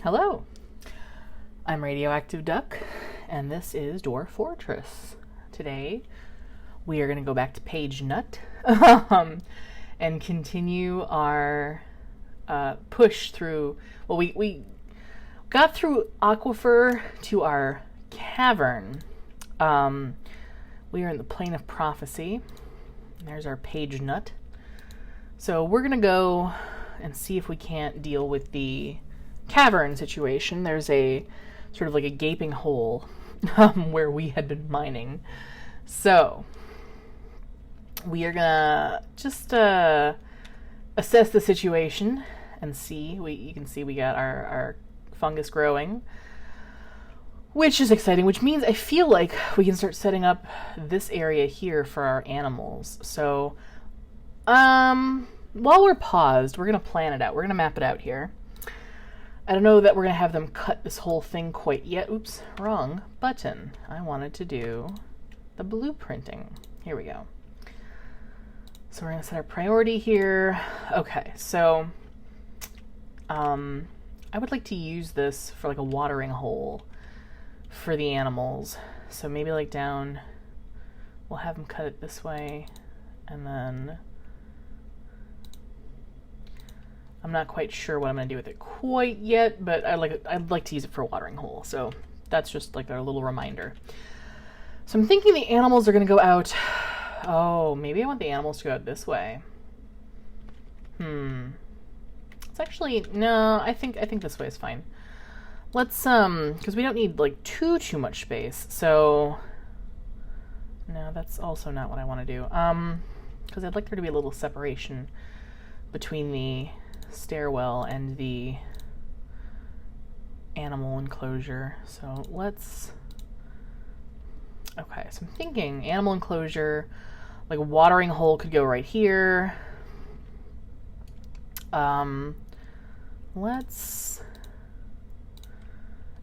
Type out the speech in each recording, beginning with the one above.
Hello, I'm Radioactive Duck, and this is Dwarf Fortress. Today, we are going to go back to Pagenut and continue our push through. Well, we got through aquifer to our cavern. We are in the plane of prophecy. There's our Pagenut. So we're going to go and see if we can't deal with the cavern situation. There's a sort of like a gaping hole where we had been mining. So we are gonna just assess the situation and see. You can see we got our fungus growing, which is exciting, which means I feel like we can start setting up this area here for our animals. So while we're paused, we're gonna plan it out. We're gonna map it out here. I don't know that we're going to have them cut this whole thing quite yet. Oops, wrong button. I wanted to do the blueprinting. Here we go. So we're going to set our priority here. Okay, so I would like to use this for like a watering hole for the animals. So maybe like down, we'll have them cut it this way, and then I'm not quite sure what I'm going to do with it quite yet, but I'd like to use it for a watering hole. So that's just like a little reminder. So I'm thinking the animals are going to go out. Oh, maybe I want the animals to go out this way. It's actually, no, I think this way is fine. Let's, because we don't need like too much space. So no, that's also not what I want to do. Because I'd like there to be a little separation between the stairwell and the animal enclosure. So let's, okay, so I'm thinking animal enclosure, like a watering hole could go right here. Let's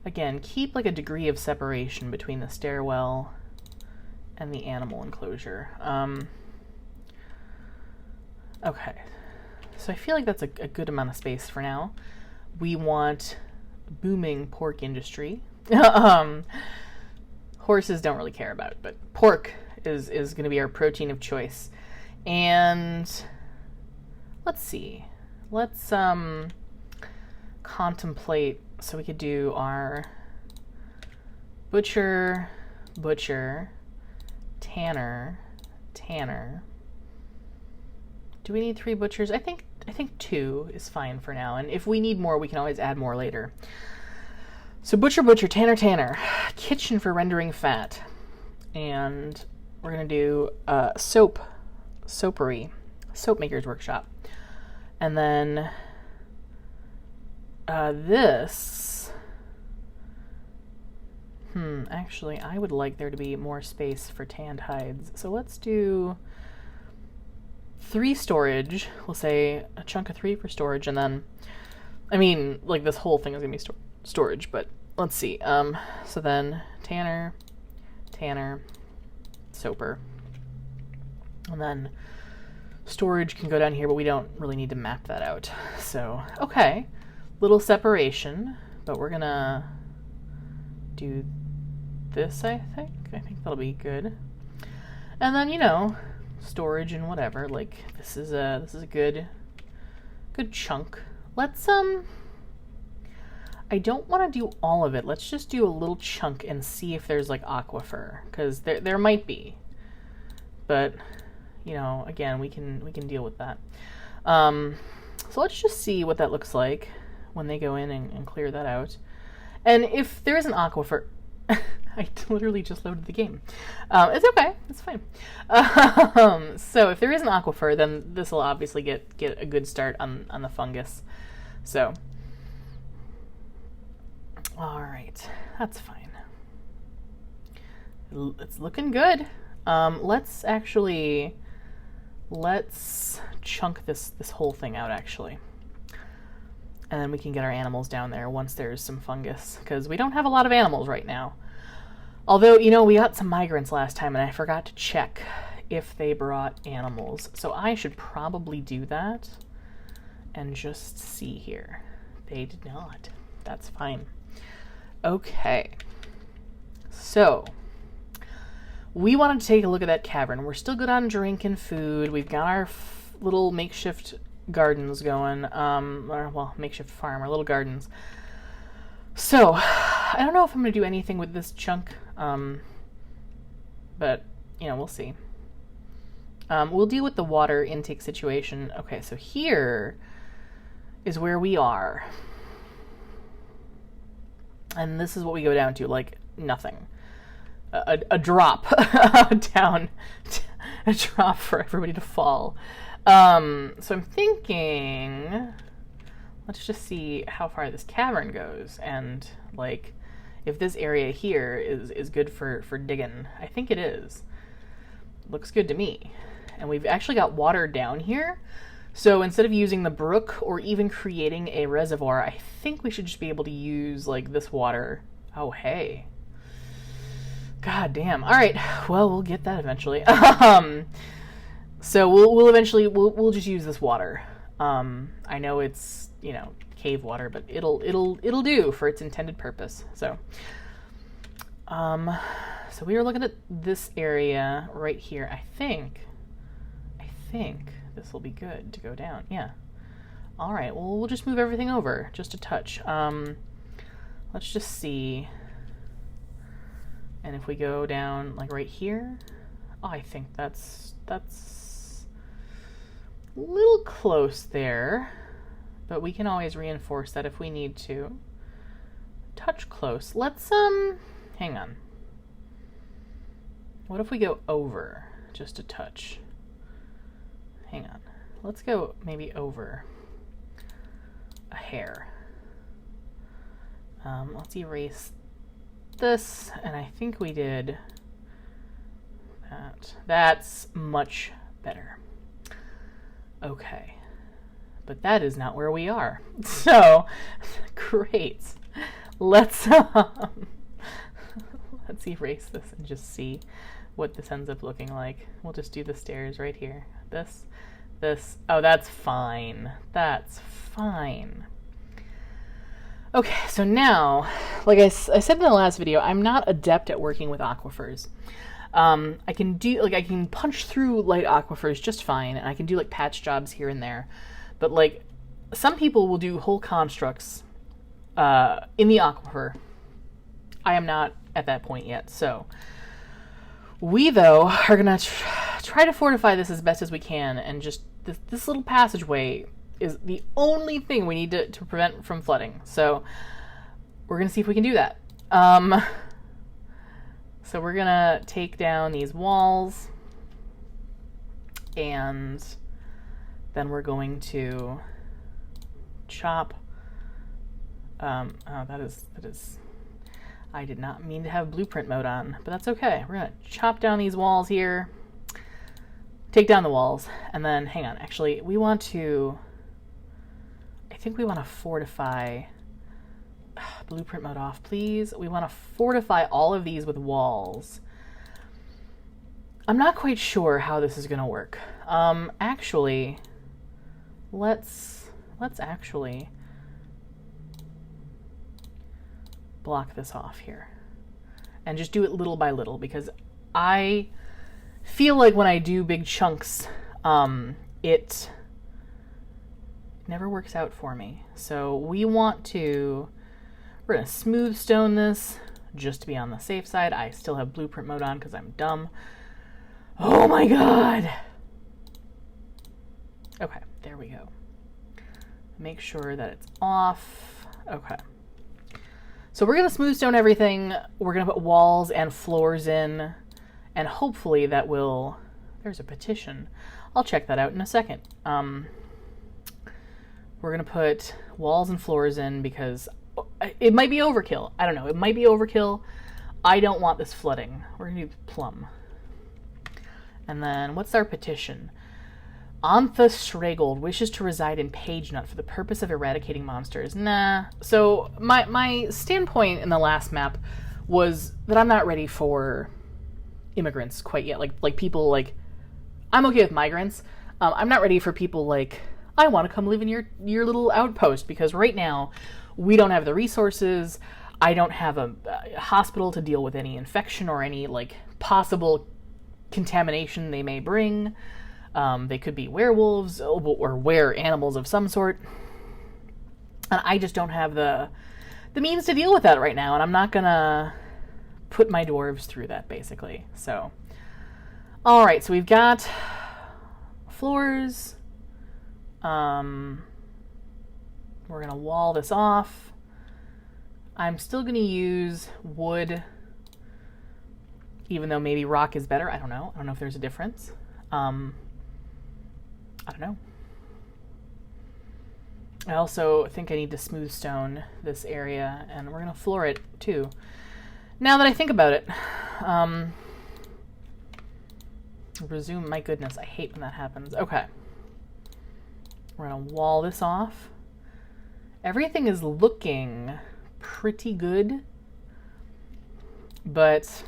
again keep like a degree of separation between the stairwell and the animal enclosure. Okay. So I feel like that's a good amount of space for now. We want booming pork industry. Horses don't really care about it, but pork is going to be our protein of choice. And let's see. Let's contemplate. So we could do our butcher, tanner. Do we need 3 butchers? I think 2 is fine for now, and if we need more, we can always add more later. So butcher, tanner, kitchen for rendering fat, and we're gonna do soapery, soap maker's workshop, and then this. Actually, I would like there to be more space for tanned hides, so let's do 3 storage. We'll say a chunk of 3 for storage, and then, I mean, like this whole thing is gonna be storage, but let's see. So then tanner, soaper, and then storage can go down here, but we don't really need to map that out. So, okay, little separation, but we're gonna do this, I think that'll be good. And then, you know, storage and whatever, like this is a good chunk. Let's I don't want to do all of it. Let's just do a little chunk and see if there's like aquifer, because there might be, but you know, again, we can deal with that. So let's just see what that looks like when they go in and clear that out. And if there is an aquifer, I literally just loaded the game. It's okay. It's fine. So if there is an aquifer, then this will obviously get a good start on the fungus. So, all right, that's fine. It's looking good. Let's chunk this whole thing out actually, and then we can get our animals down there once there's some fungus, because we don't have a lot of animals right now. Although, you know, we got some migrants last time, and I forgot to check if they brought animals. So I should probably do that and just see here. They did not. That's fine. Okay. So, we wanted to take a look at that cavern. We're still good on drink and food. We've got our little makeshift gardens going. Makeshift farm, our little gardens. So, I don't know if I'm going to do anything with this chunk, but, we'll see. We'll deal with the water intake situation. Okay, so here is where we are. And this is what we go down to, like nothing. A drop down, a drop for everybody to fall. So I'm thinking, let's just see how far this cavern goes, and like if this area here is good for digging. I think it is. Looks good to me. And we've actually got water down here. So instead of using the brook or even creating a reservoir, I think we should just be able to use like this water. Oh, hey. God damn. All right. Well, we'll get that eventually. So we'll eventually just use this water. I know it's, cave water, but it'll do for its intended purpose. So we are looking at this area right here. I think this will be good to go down. Yeah. All right. Well, we'll just move everything over just a touch. Let's just see. And if we go down like right here, I think that's a little close there, but we can always reinforce that if we need to. Touch close. Let's hang on. What if we go over just a touch? Hang on. Let's go maybe over a hair. Let's erase this, and I think we did that. That's much better. Okay. But that is not where we are. So, great. Let's erase this and just see what this ends up looking like. We'll just do the stairs right here. This. Oh, that's fine. That's fine. Okay, so now, like I said in the last video, I'm not adept at working with aquifers. I can punch through light aquifers just fine, and I can do like patch jobs here and there. But like, some people will do whole constructs in the aquifer. I am not at that point yet, so we though are gonna try to fortify this as best as we can, and just this little passageway is the only thing we need to prevent from flooding. So we're going to see if we can do that. So we're going to take down these walls, and then we're going to chop. That is. I did not mean to have blueprint mode on, but that's okay. We're going to chop down these walls here, take down the walls, and then, hang on, actually, I think we want to fortify. Blueprint mode off, please. We want to fortify all of these with walls. I'm not quite sure how this is going to work. Actually, let's actually block this off here and just do it little by little, because I feel like when I do big chunks, it never works out for me. So we're going to smooth stone this just to be on the safe side. I still have blueprint mode on because I'm dumb. Oh my god. Okay, there we go. Make sure that it's off. Okay. So we're going to smooth stone everything. We're going to put walls and floors in, and hopefully that will... There's a petition. I'll check that out in a second. We're going to put walls and floors in because it might be overkill. I don't know. It might be overkill. I don't want this flooding. We're going to do plum. And then what's our petition? Antha Schragold wishes to reside in Pagenut for the purpose of eradicating monsters. Nah. So my standpoint in the last map was that I'm not ready for immigrants quite yet. Like people like... I'm okay with migrants. I'm not ready for people like I want to come live in your little outpost, because right now we don't have the resources. I don't have a hospital to deal with any infection or any like possible contamination they may bring. They could be werewolves or were animals of some sort. And I just don't have the means to deal with that right now, and I'm not gonna put my dwarves through that, basically. So, all right, so we've got floors. We're gonna wall this off. I'm still gonna use wood, even though maybe rock is better. I don't know if there's a difference. I don't know. I also think I need to smooth stone this area, and we're going to floor it too. Now that I think about it, resume, my goodness, I hate when that happens. Okay. We're going to wall this off. Everything is looking pretty good, but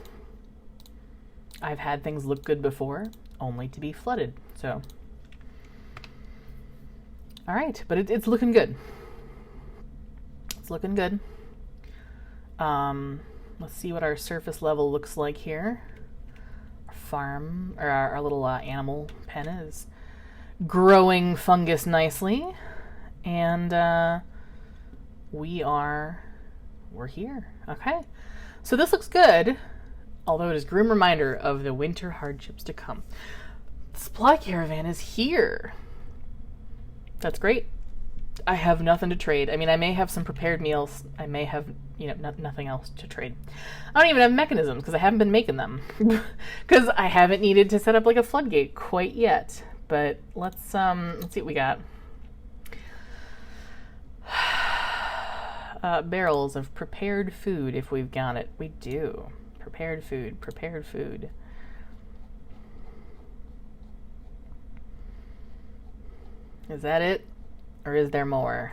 I've had things look good before, only to be flooded, so... All right, but it's looking good. It's looking good. Let's see what our surface level looks like here. Our farm, or our little animal pen is growing fungus nicely. And we're here. Okay. So this looks good, although it is a grim reminder of the winter hardships to come. The supply caravan is here. That's great. I have nothing to trade. I mean, I may have some prepared meals. I may have, nothing else to trade. I don't even have mechanisms because I haven't been making them. Because I haven't needed to set up like a floodgate quite yet. But let's see what we got. Barrels of prepared food, if we've got it. We do. Prepared food. Is that it? Or is there more?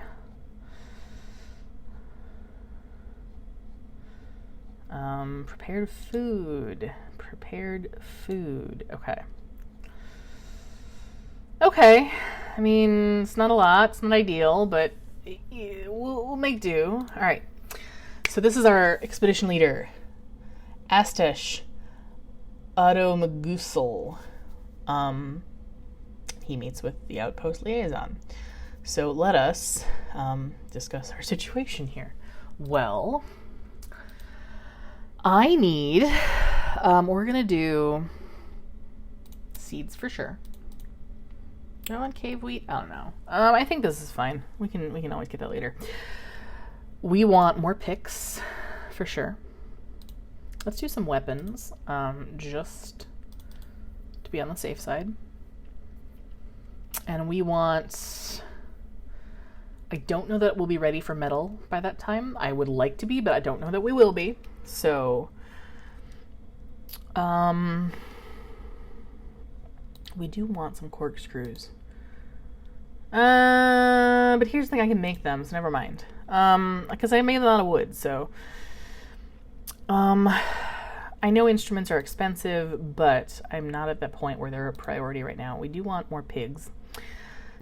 Prepared food. Okay. I mean, it's not a lot. It's not ideal, but we'll make do. All right. So this is our expedition leader, Astesh Automagusel. He meets with the outpost liaison. So let us discuss our situation here. Well, I need, we're going to do seeds for sure. Do I want cave wheat? I don't know. I think this is fine. We can always get that later. We want more picks for sure. Let's do some weapons, just to be on the safe side. And we want... I don't know that we'll be ready for metal by that time. I would like to be, but I don't know that we will be. So... we do want some corkscrews. But here's the thing, I can make them, so never mind. Because I made them out of wood, so... I know instruments are expensive, but I'm not at that point where they're a priority right now. We do want more pigs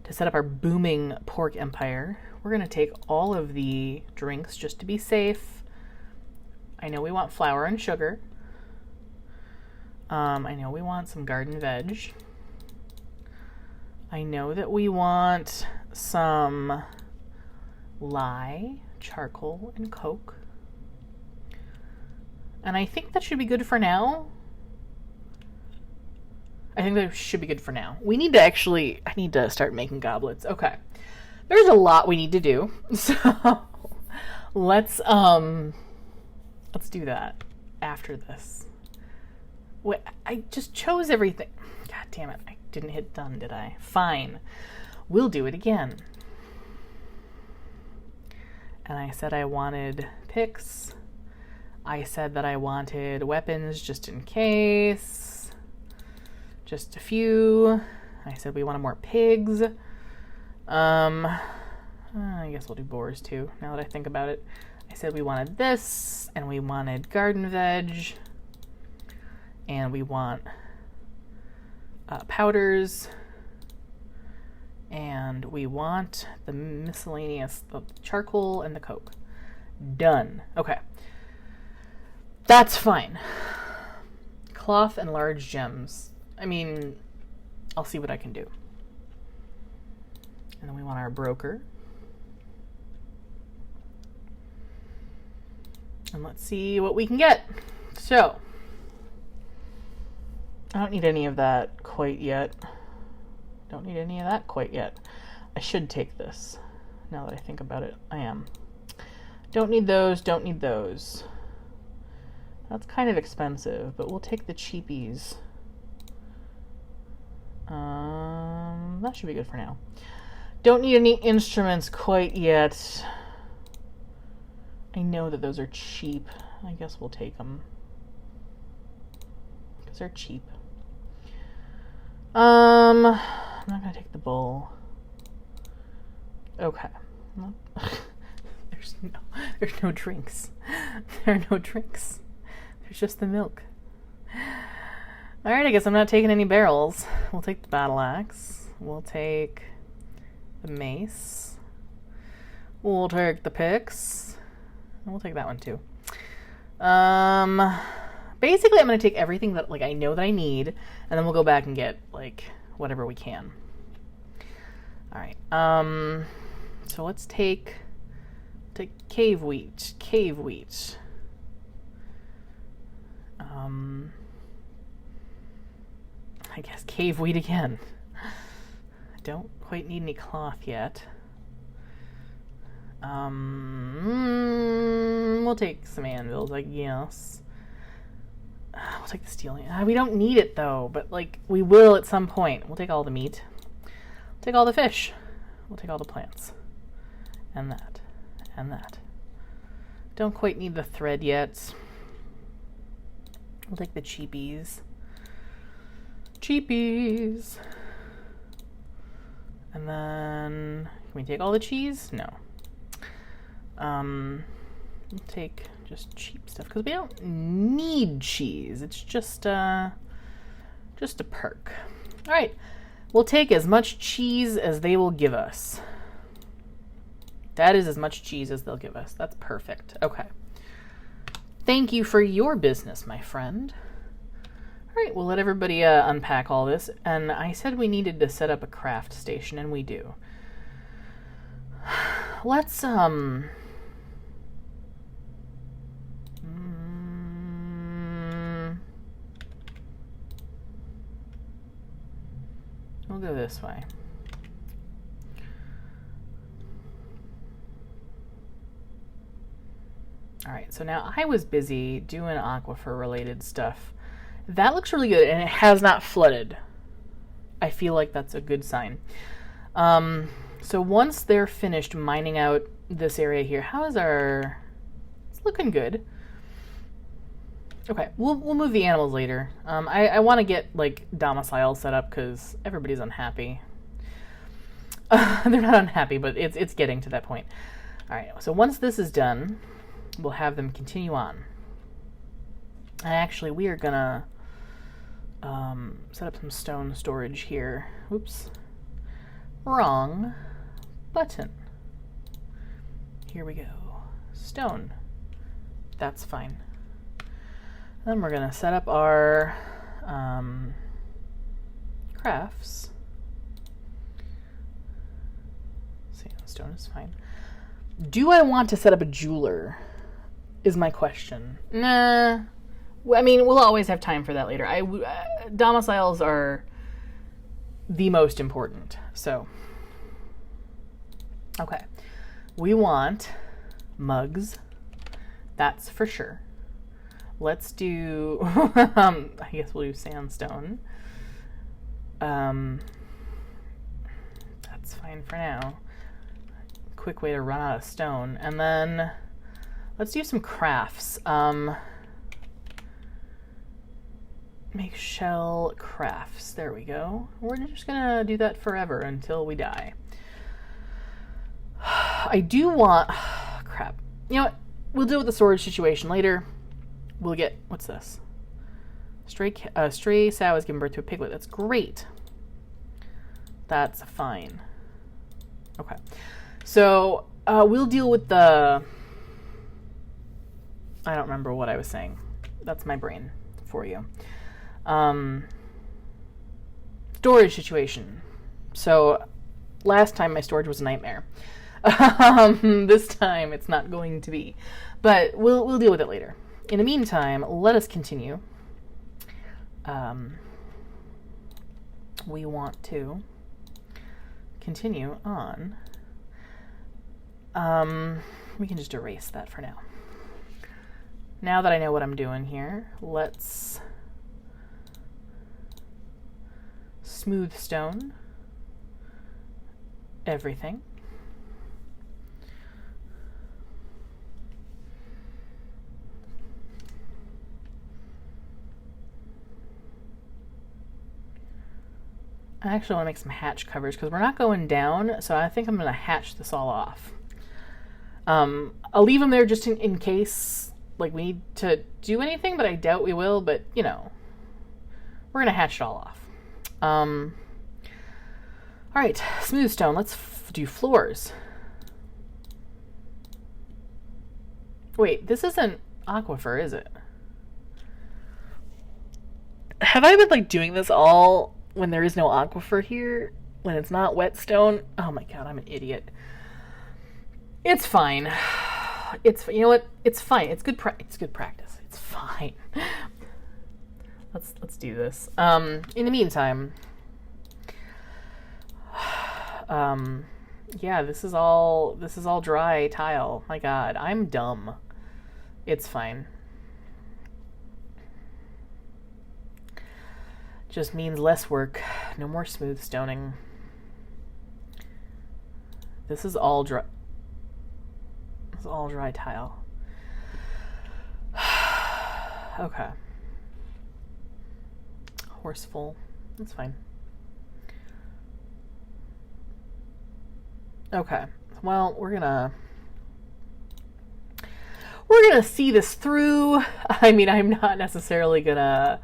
to set up our booming pork empire. We're going to take all of the drinks just to be safe. I know we want flour and sugar. I know we want some garden veg. I know that we want some lye, charcoal, and coke. And I think that should be good for now. I We need to I need to start making goblets. Okay. There's a lot we need to do. So let's do that after this. Wait, I just chose everything. God damn it. I didn't hit done, did I? Fine. We'll do it again. And I said I wanted picks. I said that I wanted weapons just in case. Just a few. I said we wanted more pigs. I guess we'll do boars too, now that I think about it. I said we wanted this, and we wanted garden veg, and we want powders, And we want the miscellaneous, the charcoal and the coke. Done. Okay. That's fine. Cloth and large gems. I mean, I'll see what I can do. And then we want our broker. And let's see what we can get. So, I don't need any of that quite yet. Don't need any of that quite yet. I should take this. Now that I think about it, I am. Don't need those, don't need those. That's kind of expensive, but we'll take the cheapies. That should be good for now. Don't need any instruments quite yet. I know that those are cheap. I guess we'll take them. Because they're cheap. I'm not going to take the bowl. Okay. There's no drinks. There are no drinks. There's just the milk. Alright, I guess I'm not taking any barrels. We'll take the battle axe. We'll take the mace. We'll take the picks. And we'll take that one too. Basically I'm going to take everything that I know that I need, and then we'll go back and get whatever we can. Alright. So let's take cave wheat. I guess cave wheat again. Don't quite need any cloth yet. We'll take some anvils, I guess. We'll take the steel. We don't need it though, but we will at some point. We'll take all the meat. We'll take all the fish. We'll take all the plants. And that. And that. Don't quite need the thread yet. We'll take the cheapies. Cheapies. And then, can we take all the cheese? No. We'll take just cheap stuff because we don't need cheese. It's just a perk. All right. We'll take as much cheese as they will give us. That is as much cheese as they'll give us. That's perfect. Okay. Thank you for your business, my friend. All right, we'll let everybody unpack all this. And I said we needed to set up a craft station, and we do. Let's, we'll go this way. All right, so now I was busy doing aquifer related stuff. That looks really good, and it has not flooded. I feel like that's a good sign. So once they're finished mining out this area here, how is our... It's looking good. Okay, we'll move the animals later. I want to get domicile set up because everybody's unhappy. They're not unhappy, but it's getting to that point. All right, so once this is done, we'll have them continue on. And actually, we are gonna set up some stone storage here. Oops. Wrong button. Here we go. Stone. That's fine. Then we're gonna set up our crafts. Sandstone is fine. Do I want to set up a jeweler? Is my question. Nah. I mean, we'll always have time for that later. Domiciles are the most important. So, okay. We want mugs. That's for sure. Let's do, I guess we'll do sandstone. That's fine for now. Quick way to run out of stone. And then let's do some crafts. Make shell crafts. There we go. We're just gonna do that forever until we die. I do want... crap. You know what? We'll deal with the storage situation later. We'll get... What's this? Stray sow has given birth to a piglet. That's great. That's fine. Okay. So we'll deal with the... I don't remember what I was saying. That's my brain for you. Storage situation. So last time my storage was a nightmare. This time it's not going to be. But we'll deal with it later. In the meantime, let us continue. We want to continue on. We can just erase that for now. Now that I know what I'm doing here, let's smooth stone everything. I actually want to make some hatch covers because we're not going down, so I think I'm going to hatch this all off. I'll leave them there just in case, like, we need to do anything, but I doubt we will, but, you know, we're going to hatch it all off. All right, smooth stone. Let's do floors. Wait, this isn't aquifer, is it? Have I been, like, doing this all when there is no aquifer here? When it's not whetstone? Oh my god, I'm an idiot. It's fine. You know what? It's fine. It's good practice. It's fine. Let's do this. In the meantime, yeah, this is all dry tile. My god, I'm dumb. It's fine. Just means less work. No more smooth stoning. This is all dry. This is all dry tile. Okay. Horseful. That's fine. Okay. Well, we're gonna see this through. I mean, I'm not necessarily gonna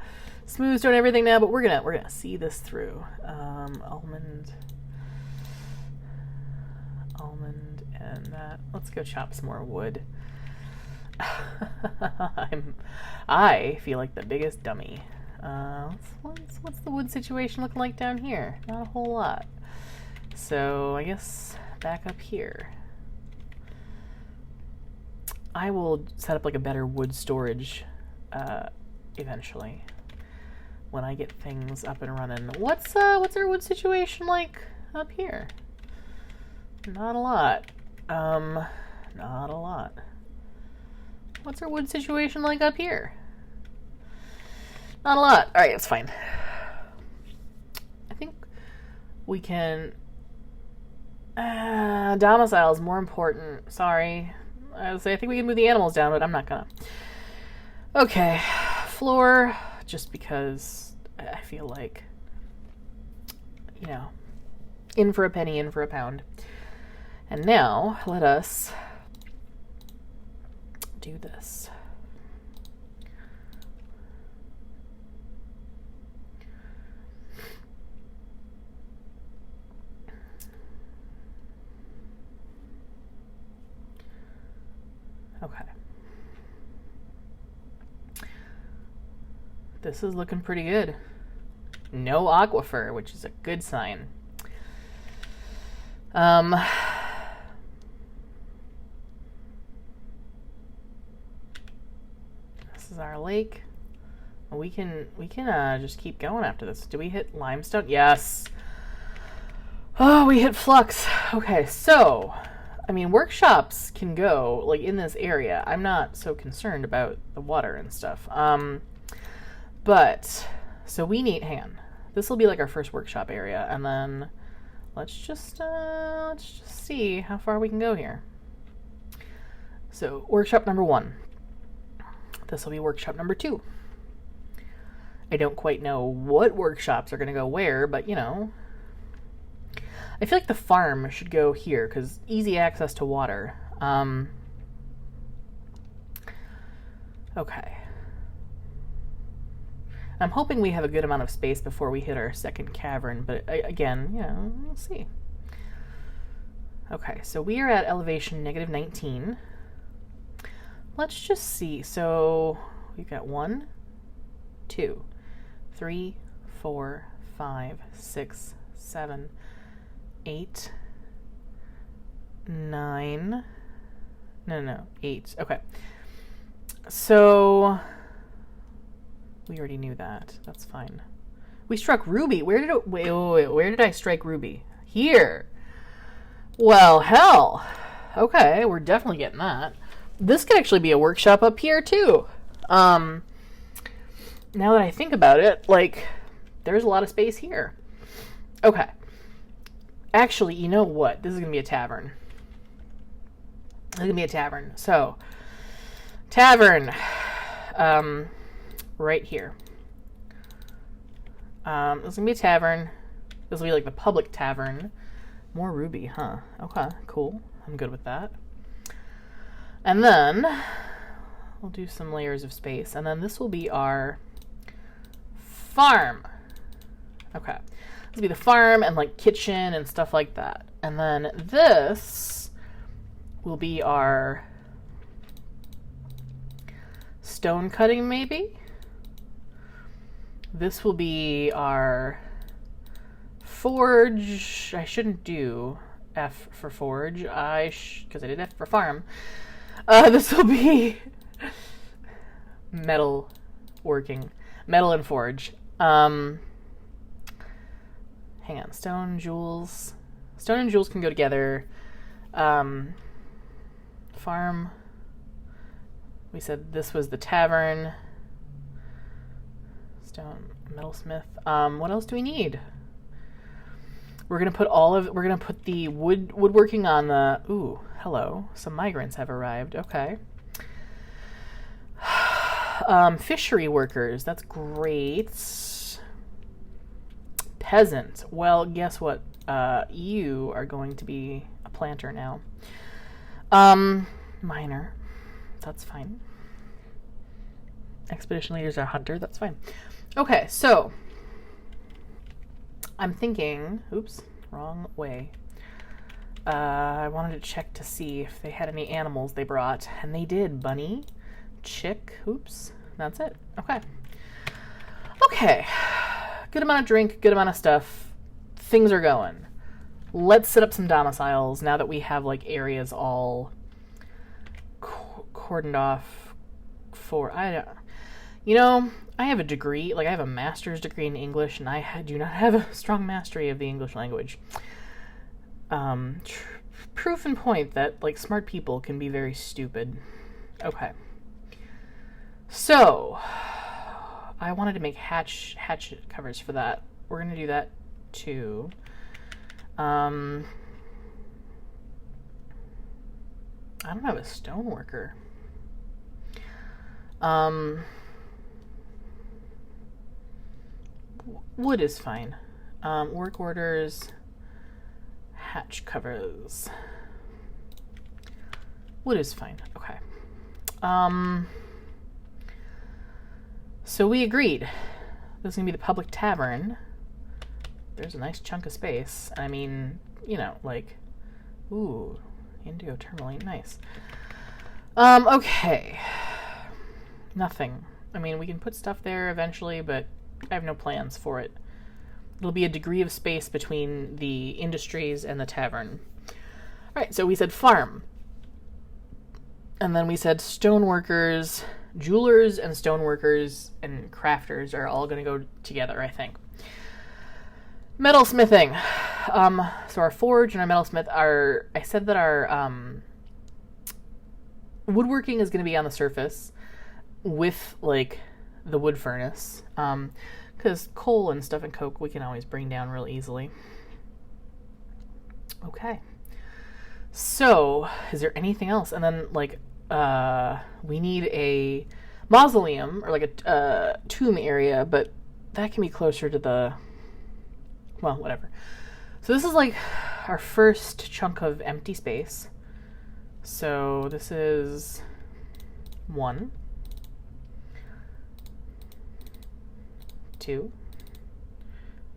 smooth stone everything now, but we're gonna see this through. Almond, and that. Let's go chop some more wood. I feel like the biggest dummy. What's the wood situation looking like down here? Not a whole lot. So I guess back up here. I will set up like a better wood storage eventually when I get things up and running. What's our wood situation like up here? Not a lot. Not a lot. What's our wood situation like up here? Not a lot. All right, it's fine. I think we can... domicile is more important. Sorry. I think we can move the animals down, but I'm not gonna. Okay. Floor, just because I feel like, you know, in for a penny, in for a pound. And now, let us do this. Okay. This is looking pretty good. No aquifer, which is a good sign. This is our lake. We can just keep going after this. Do we hit limestone? Yes. Oh, we hit flux. Okay, so I mean, workshops can go like in this area. I'm not so concerned about the water and stuff. But so we need, hang on. This will be like our first workshop area, and then let's just see how far we can go here. So workshop number 1. This will be workshop number 2. I don't quite know what workshops are going to go where, but you know, I feel like the farm should go here because easy access to water. Okay. I'm hoping we have a good amount of space before we hit our second cavern, but again, you know, we'll see. Okay, so we are at elevation -19. Let's just see. So we've got 1, 2, 3, 4, 5, 6, 7, 8, 9. No, 8. Okay. So we already knew that. That's fine. We struck Ruby. Wait, where did I strike Ruby? Here. Well, hell. Okay, we're definitely getting that. This could actually be a workshop up here, too. Now that I think about it, like, there's a lot of space here. Okay. Actually, you know what? This is going to be a tavern. This is going to be a tavern. So, tavern. Right here. This is going to be a tavern. This will be like the public tavern. More ruby, huh? Okay, cool. I'm good with that. And then we'll do some layers of space. And then this will be our farm. Okay. This will be the farm and like kitchen and stuff like that. And then this will be our stone cutting, maybe? This will be our forge. I shouldn't do F for forge. Because I did F for farm. This will be metal working. Metal and forge. Hang on. Stone, jewels. Stone and jewels can go together. Farm. We said this was the tavern. Stone, metalsmith. What else do we need? We're gonna put the woodworking on the. Ooh, hello. Some migrants have arrived. Okay. Fishery workers. That's great. Peasant. Well, guess what? You are going to be a planter now. Miner. That's fine. Expedition leaders are hunter. That's fine. Okay, so I'm thinking, oops, wrong way. I wanted to check to see if they had any animals they brought, and they did. Bunny, chick, oops, that's it. Okay. Okay. Good amount of drink, good amount of stuff. Things are going. Let's set up some domiciles now that we have like areas all cordoned off for, I have a degree, like I have a master's degree in English, and I do not have a strong mastery of the English language. Proof in point that like smart people can be very stupid. Okay. So, I wanted to make hatchet covers for that. We're going to do that too. I don't have a stone worker. Wood is fine. Work orders, hatch covers. Wood is fine. Okay. So we agreed. This is going to be the public tavern. There's a nice chunk of space. I mean, like, ooh, indigo tourmaline, nice. Okay. Nothing. I mean, we can put stuff there eventually, but I have no plans for it. It'll be a degree of space between the industries and the tavern. All right, so we said farm. And then we said stoneworkers, jewelers and stoneworkers and crafters are all going to go together, I think. Metalsmithing. So our forge and our metalsmith are, I said that our woodworking is going to be on the surface with like the wood furnace. Because coal and stuff and coke we can always bring down real easily. Okay. So, is there anything else? And then, like, we need a mausoleum, or like a tomb area, but that can be closer to the, well, whatever. So this is like our first chunk of empty space. So this is 1, 2.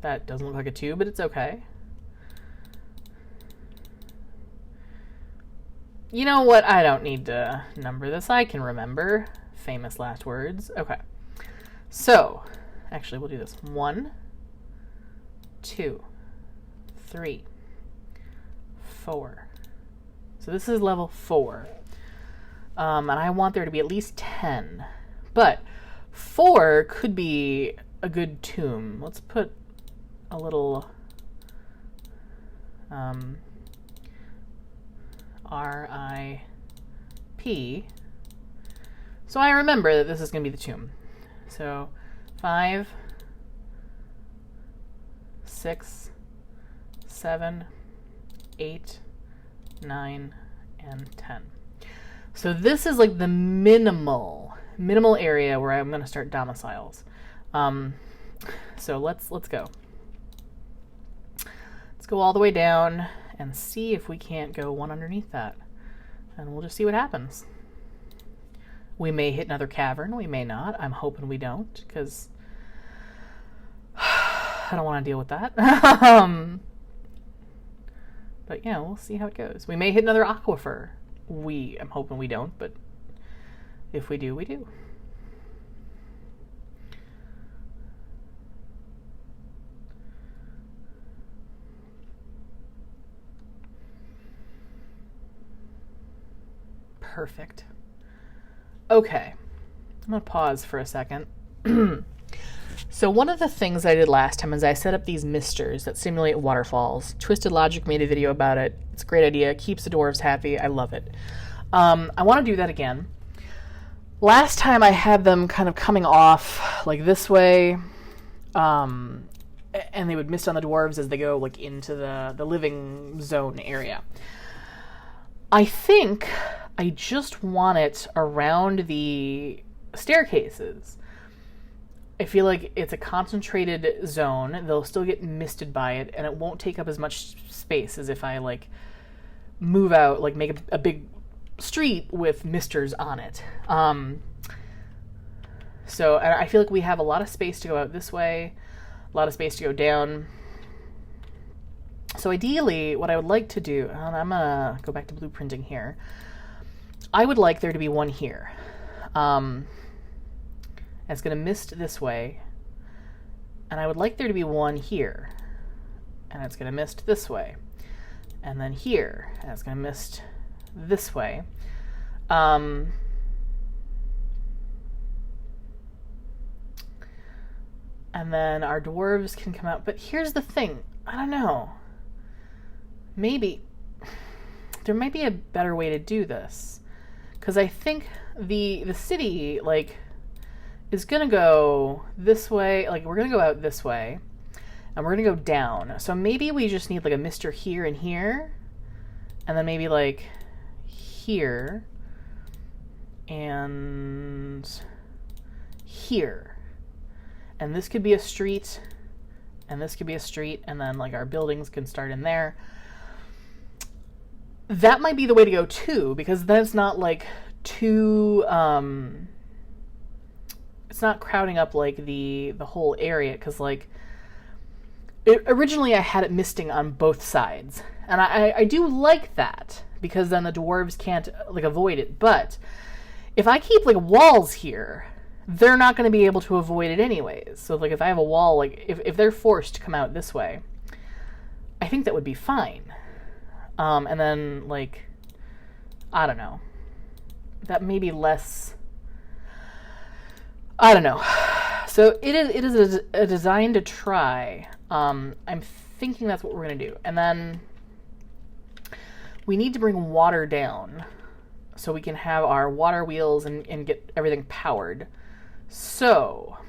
That doesn't look like a 2, but it's okay. You know what? I don't need to number this. I can remember. Famous last words. Okay. So, actually, we'll do this. 1, 2, 3, 4. So this is level 4. And I want there to be at least 10. But 4 could be a good tomb. Let's put a little RIP. So I remember that this is going to be the tomb. So 5, 6, 7, 8, 9, and 10. So this is like the minimal area where I'm going to start domiciles. So let's go. Let's go all the way down and see if we can't go one underneath that. And we'll just see what happens. We may hit another cavern, we may not. I'm hoping we don't, because I don't want to deal with that. But yeah, we'll see how it goes. We may hit another aquifer. I'm hoping we don't, but if we do, we do. Perfect. Okay, I'm going to pause for a second. So one of the things I did last time is I set up these misters that simulate waterfalls. Twisted Logic made a video about it. It's a great idea. It keeps the dwarves happy. I love it. I want to do that again. Last time I had them kind of coming off like this way, and they would mist on the dwarves as they go like into the living zone area. I think I just want it around the staircases. I feel like it's a concentrated zone. They'll still get misted by it, and it won't take up as much space as if I like move out, like make a big street with misters on it. So I feel like we have a lot of space to go out this way, a lot of space to go down. So ideally, what I would like to do, and I'm gonna go back to blueprinting here. I would like there to be one here. It's going to mist this way. And I would like there to be one here. And it's going to mist this way. And then here. And it's going to mist this way. And then our dwarves can come out. But here's the thing. I don't know. Maybe there might be a better way to do this. Because I think the city, like, is going to go this way. Like, we're going to go out this way. And we're going to go down. So maybe we just need, like, a mister here and here. And then maybe, like, here. And here. And this could be a street. And this could be a street. And then, like, our buildings can start in there. That might be the way to go too, because then it's not like too it's not crowding up like the whole area, because like originally I had it misting on both sides, and I do like that, because then the dwarves can't like avoid it. But if I keep like walls here, they're not going to be able to avoid it anyways. So like if I have a wall, like if they're forced to come out this way, I think that would be fine. And then, like, I don't know. That may be less... I don't know. So it is a design to try. I'm thinking that's what we're going to do. And then we need to bring water down so we can have our water wheels and get everything powered. So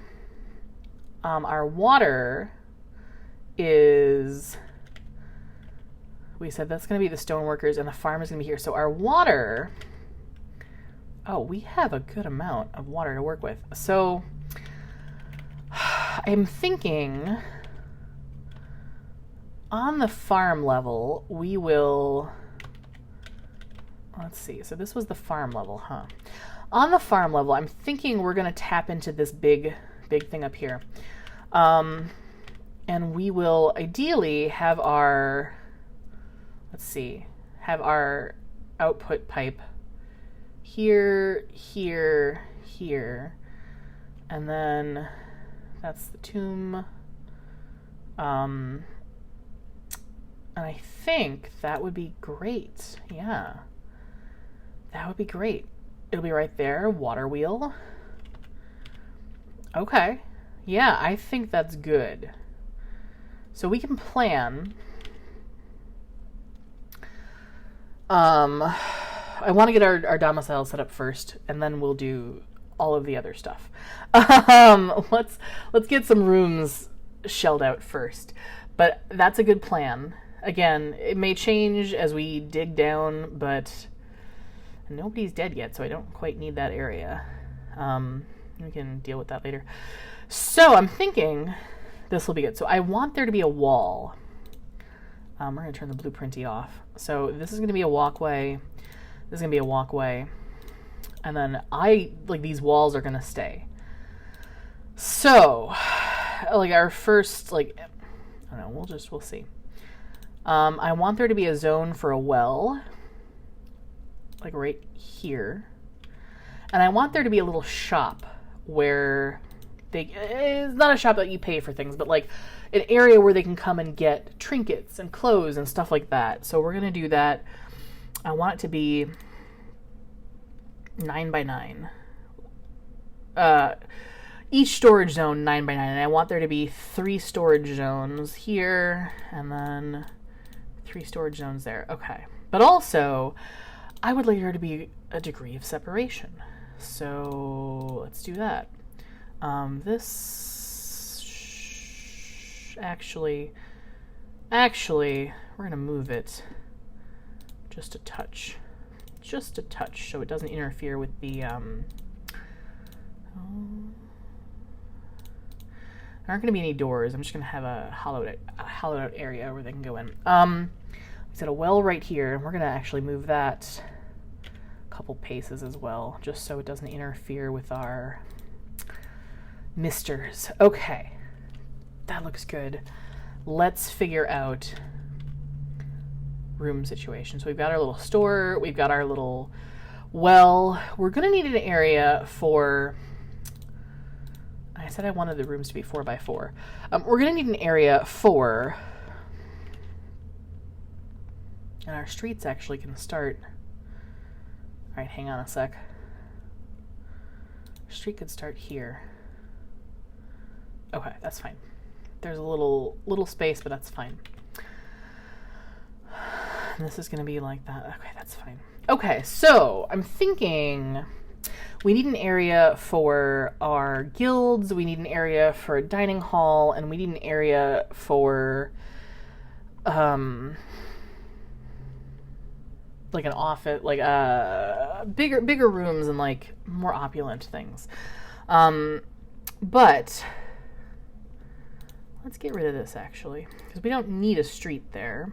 our water is... We said that's going to be the stoneworkers, and the farm is going to be here. So our water... Oh, we have a good amount of water to work with. So I'm thinking on the farm level, we will... Let's see. So this was the farm level, huh? On the farm level, I'm thinking we're going to tap into this big thing up here. And we will ideally have our... Let's see, have our output pipe here, here, here, and then that's the tomb. And I think that would be great. Yeah, that would be great. It'll be right there. Water wheel. Okay. Yeah, I think that's good. So we can plan. I want to get our domicile set up first, and then we'll do all of the other stuff. Let's get some rooms shelled out first. But that's a good plan. Again, it may change as we dig down, but nobody's dead yet, so I don't quite need that area. We can deal with that later. So I'm thinking this will be good. So I want there to be a wall. We're going to turn the blueprinty off. So this is going to be a walkway. This is going to be a walkway. And then these walls are going to stay. So, like our first, I don't know, we'll see. I want there to be a zone for a well. Like right here. And I want there to be a little shop where it's not a shop that you pay for things, but like an area where they can come and get trinkets and clothes and stuff like that. So we're going to do that. I want it to be 9 by 9. Each storage zone 9 by 9, and I want there to be 3 storage zones here, and then 3 storage zones there. Okay. But also, I would like there to be a degree of separation. So let's do that. Actually, we're going to move it just a touch, so it doesn't interfere with the, there aren't going to be any doors. I'm just going to have a hollowed out area where they can go in. We said a well right here, and we're going to actually move that a couple paces as well, just so it doesn't interfere with our misters. Okay, that looks good. Let's figure out room situation. So we've got our little store, we've got our little well. We're going to need an area for, I said I wanted the rooms to be 4 by 4. We're going to need an area for, and our streets actually can start, all right, hang on a sec. Our street could start here. Okay, that's fine. There's a little space, but that's fine. And this is going to be like that. Okay, that's fine. Okay, so I'm thinking we need an area for our guilds, we need an area for a dining hall, and we need an area for like an office, like bigger rooms and like more opulent things. But let's get rid of this actually, because we don't need a street there.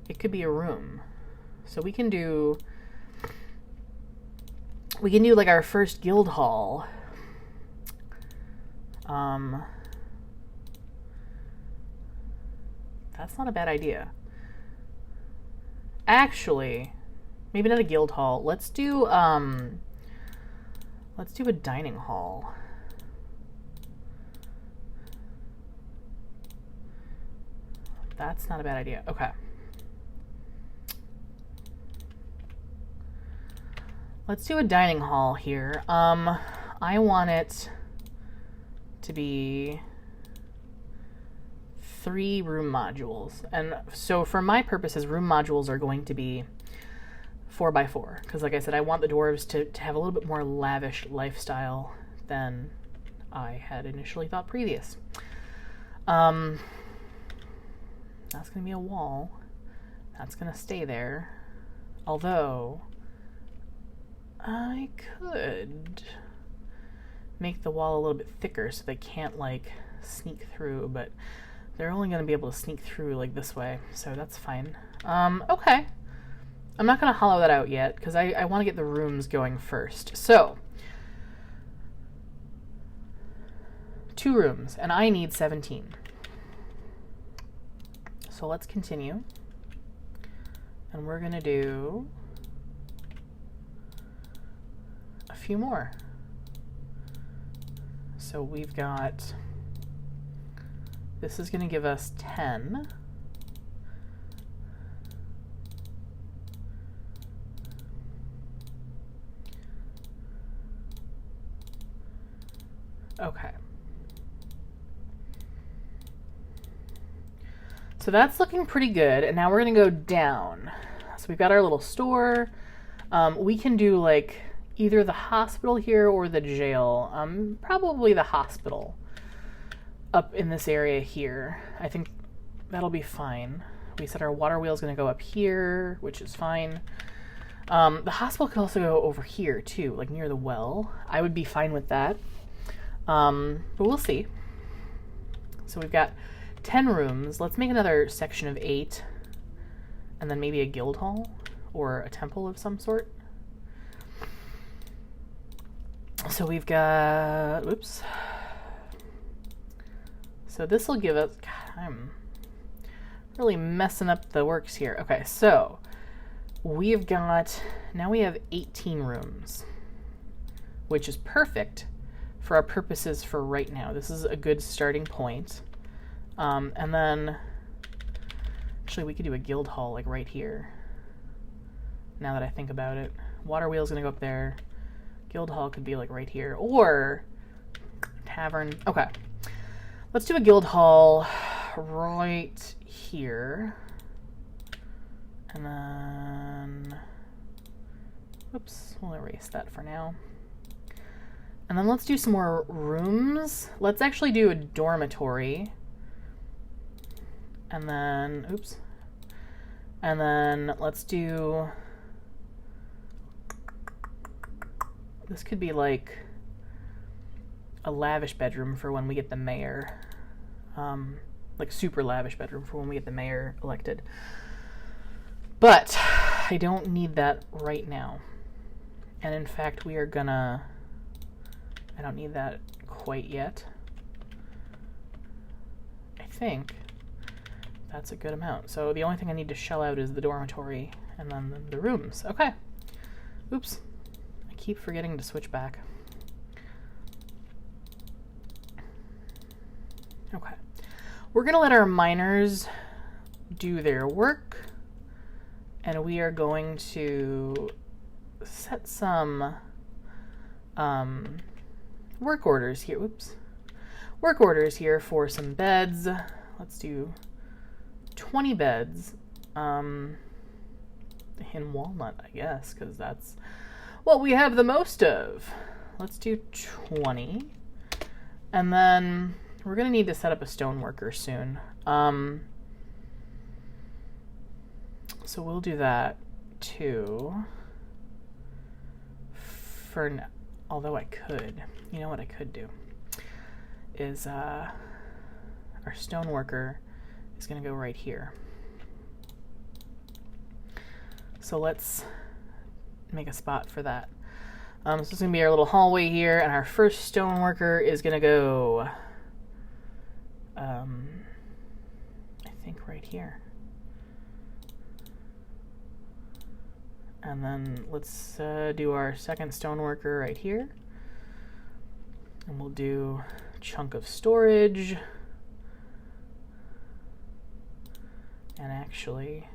It could be a room. So we can do like our first guild hall. That's not a bad idea. Actually, maybe not a guild hall. Let's do a dining hall. That's not a bad idea. Okay. Let's do a dining hall here. I want it to be 3 room modules. And so for my purposes, room modules are going to be 4 by 4. Because like I said, I want the dwarves to have a little bit more lavish lifestyle than I had initially thought previous. That's going to be a wall. That's going to stay there. Although, I could make the wall a little bit thicker so they can't, like, sneak through, but they're only going to be able to sneak through, like, this way, so that's fine. Okay. I'm not going to hollow that out yet, because I want to get the rooms going first. So, 2 rooms, and I need 17. So let's continue. And we're gonna do a few more. So we've got, this is gonna give us 10. Okay. So that's looking pretty good. And now we're going to go down. So we've got our little store. We can do like either the hospital here or the jail. Probably the hospital up in this area here. I think that'll be fine. We said our water wheel is going to go up here, which is fine. The hospital could also go over here too, like near the well. I would be fine with that. But we'll see. So we've got 10 rooms. Let's make another section of 8, and then maybe a guild hall or a temple of some sort. So we've got, oops. So this will give us, God, I'm really messing up the works here. Okay, so we've got, now we have 18 rooms, which is perfect for our purposes for right now. This is a good starting point. And then, actually we could do a guild hall like right here. Now that I think about it. Water wheel's gonna go up there. Guild hall could be like right here. Or tavern. Okay. Let's do a guild hall right here. And then, oops, we'll erase that for now. And then let's do some more rooms. Let's actually do a dormitory. And then, oops. And then let's do, this could be like a lavish bedroom for when we get the mayor. Like super lavish bedroom for when we get the mayor elected. But I don't need that right now. And in fact, we are gonna, I don't need that quite yet. I think that's a good amount. So the only thing I need to shell out is the dormitory and then the rooms. Okay. Oops. I keep forgetting to switch back. Okay. We're going to let our miners do their work, and we are going to set some work orders here. Oops. Work orders here for some beds. Let's do 20 beds in walnut, I guess, because that's what we have the most of. Let's do 20. And then we're going to need to set up a stoneworker soon. So we'll do that too. Although I could, you know what I could do is our stoneworker is going to go right here. So let's make a spot for that. So this is going to be our little hallway here, and our first stoneworker is going to go, I think right here. And then let's do our second stoneworker right here. And we'll do a chunk of storage. And actually,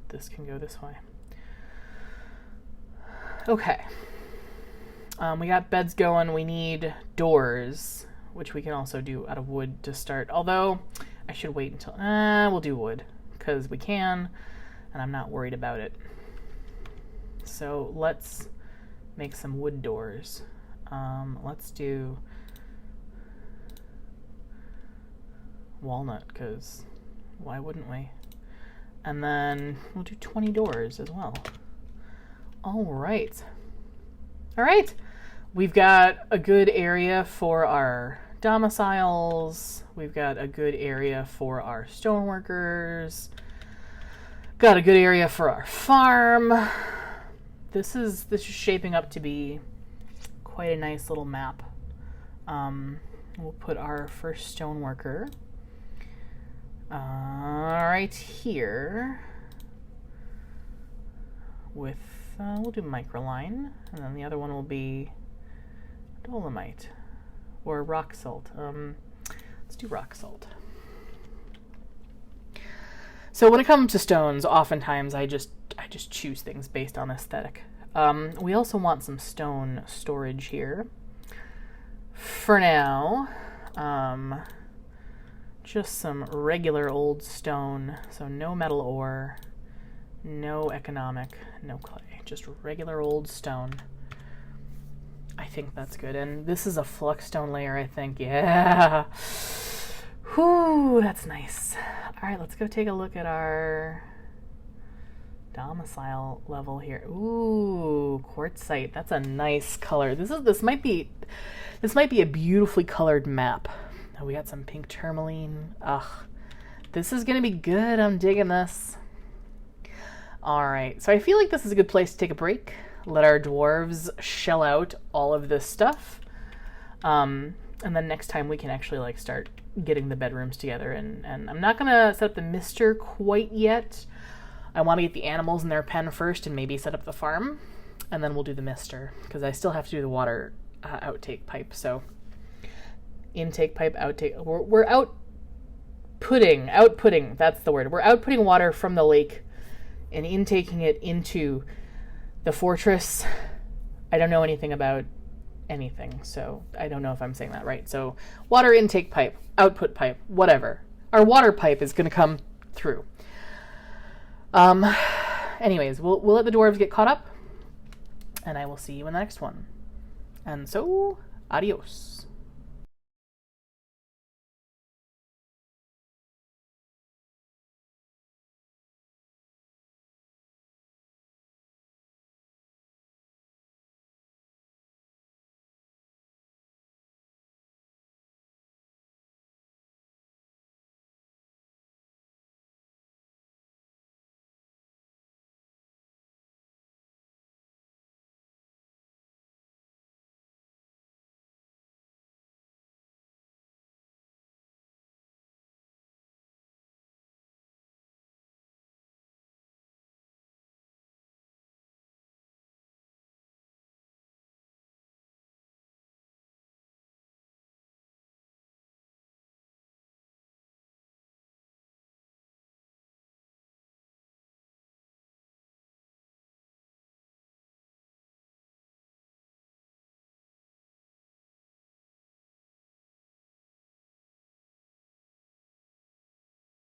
this can go this way. Okay. We got beds going. We need doors, which we can also do out of wood to start. Although, I should wait until, we'll do wood, because we can, and I'm not worried about it. So let's make some wood doors. Let's do walnut, because why wouldn't we? And then we'll do 20 doors as well. All right. We've got a good area for our domiciles. We've got a good area for our stoneworkers. Got a good area for our farm. This is shaping up to be quite a nice little map. We'll put our first stoneworker Right here with, we'll do microline, and then the other one will be dolomite or rock salt. Let's do rock salt. So when it comes to stones, oftentimes I just choose things based on aesthetic. We also want some stone storage here. For now, just some regular old stone, so no metal ore, no economic, no clay, just regular old stone. I think that's good. And this is a flux stone layer, I think. Yeah. Whew, that's nice. All right, let's go take a look at our domicile level here. Ooh, quartzite. That's a nice color. This might be a beautifully colored map. Oh, we got some pink tourmaline. Ugh, this is gonna be good. I'm digging this. All right, so I feel like this is a good place to take a break. Let our dwarves shell out all of this stuff, and then next time we can actually like start getting the bedrooms together. And I'm not gonna set up the mister quite yet. I want to get the animals in their pen first, and maybe set up the farm, and then we'll do the mister because I still have to do the water outtake pipe. So intake pipe, outtake. We're outputting. That's the word. We're outputting water from the lake and intaking it into the fortress. I don't know anything about anything, so I don't know if I'm saying that right. So water intake pipe, output pipe, whatever. Our water pipe is going to come through. Anyways, we'll let the dwarves get caught up, and I will see you in the next one. And so, adios.